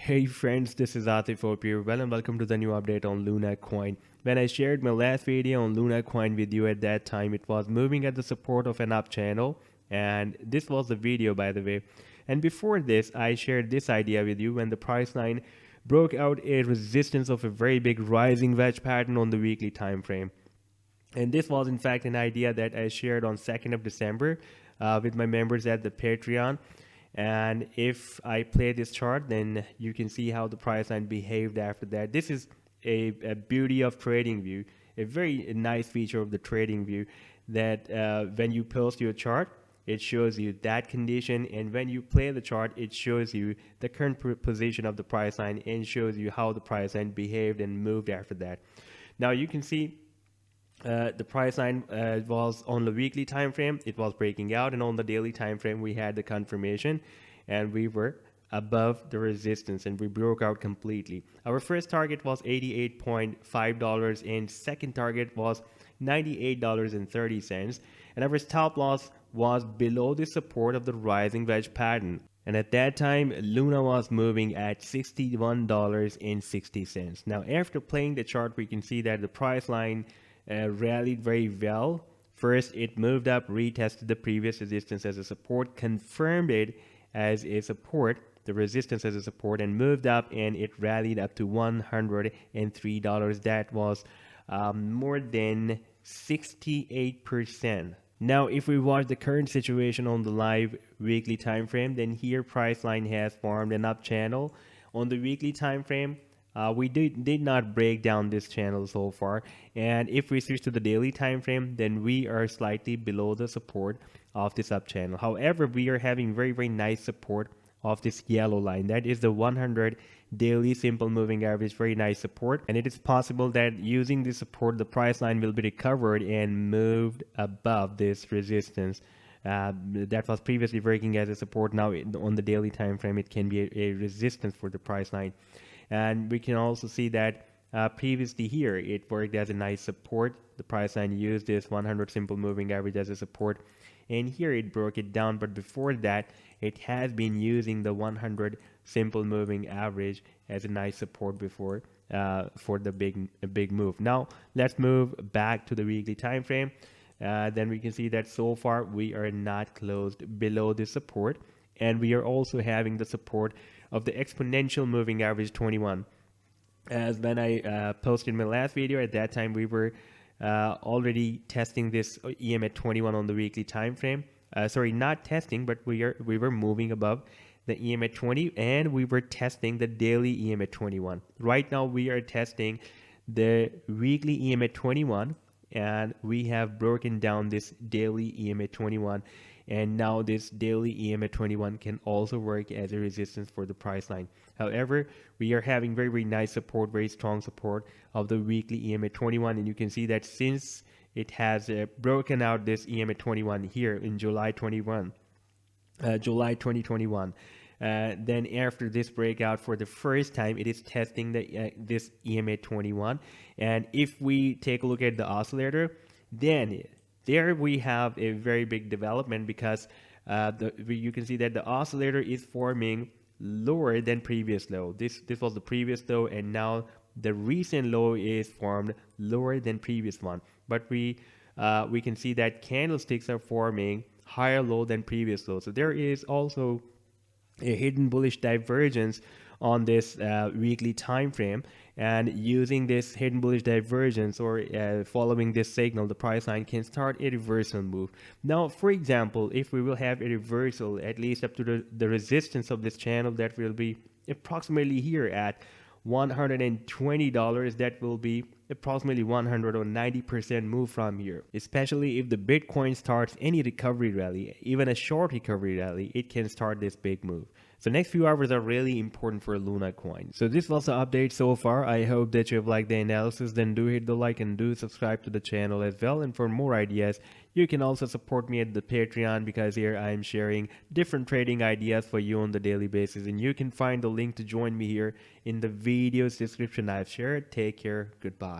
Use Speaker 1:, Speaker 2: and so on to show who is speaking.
Speaker 1: Hey friends, this is Atif here. Well and welcome to the new update on KuCoin. When I shared my last video on KuCoin with you at that time, it was moving at the support of an up channel, and this was the video by the way. And before this, I shared this idea with you when the price line broke out a resistance of a very big rising wedge pattern on the weekly time frame. And this was in fact an idea that I shared on 2nd of December with my members at the Patreon. And if I play this chart, then you can see how the price line behaved after that. This is a beauty of TradingView, a very nice feature of the TradingView that when you post your chart, it shows you that condition, and when you play the chart, it shows you the current position of the price line and shows you how the price line behaved and moved after that. Now you can see the price line was on the weekly time frame, it was breaking out, and on the daily time frame we had the confirmation and we were above the resistance and we broke out completely. Our first target was $88.5 and second target was $98.30, and our stop loss was below the support of the rising wedge pattern. And at that time, Luna was moving at $61.60. Now, after playing the chart, we can see that the price line rallied very well. First, it moved up, retested the previous resistance as a support, confirmed it as a support, the resistance as a support, and moved up, and it rallied up to $103. That was more than 68%. Now, if we watch the current situation on the live weekly time frame, then here price line has formed an up channel. On the weekly time frame, we did not break down this channel so far, and if we switch to the daily time frame, then we are slightly below the support of this up channel. However, we are having very nice support of this yellow line. That is the 100 daily simple moving average, very nice support, and it is possible that using this support the price line will be recovered and moved above this resistance that was previously working as a support. Now on the daily time frame it can be a resistance for the price line. And we can also see that previously here it worked as a nice support. The price line used this 100 simple moving average as a support, and here it broke it down, but before that it has been using the 100 simple moving average as a nice support before for the big move. Now let's move back to the weekly time frame. Then we can see that so far we are not closed below this support, and we are also having the support of the exponential moving average 21. As when I posted my last video, at that time we were already testing this EM at 21 on the weekly time frame. Sorry, not testing, but we were moving above the EM at 20, and we were testing the daily EM at 21. Right now we are testing the weekly EM at 21, and we have broken down this daily EM at 21, and now this daily EM at 21 can also work as a resistance for the price line. However, we are having very nice support, very strong support of the weekly EM at 21, and you can see that since it has broken out this EM at 21 here in July 2021. Then after this breakout for the first time, it is testing this EM at 21, and if we take a look at the oscillator, then there we have a very big development, because you can see that the oscillator is forming lower than previous low. This was the previous low, and now the recent low is formed lower than previous one. But we can see that candlesticks are forming higher low than previous low. So there is also a hidden bullish divergence on this weekly time frame, and using this hidden bullish divergence or following this signal, the price line can start a reversal move. Now, for example, if we will have a reversal at least up to the resistance of this channel, that will be approximately here at $120, that will be approximately 100 or 90% move from here. Especially if the Bitcoin starts any recovery rally, even a short recovery rally, it can start this big move. So next few hours are really important for KuCoin. So this was the update so far. I hope that you have liked the analysis. Then do hit the like and do subscribe to the channel as well. And for more ideas, you can also support me at the Patreon, because here I am sharing different trading ideas for you on the daily basis. And you can find the link to join me here in the video's description I've shared. Take care. Goodbye.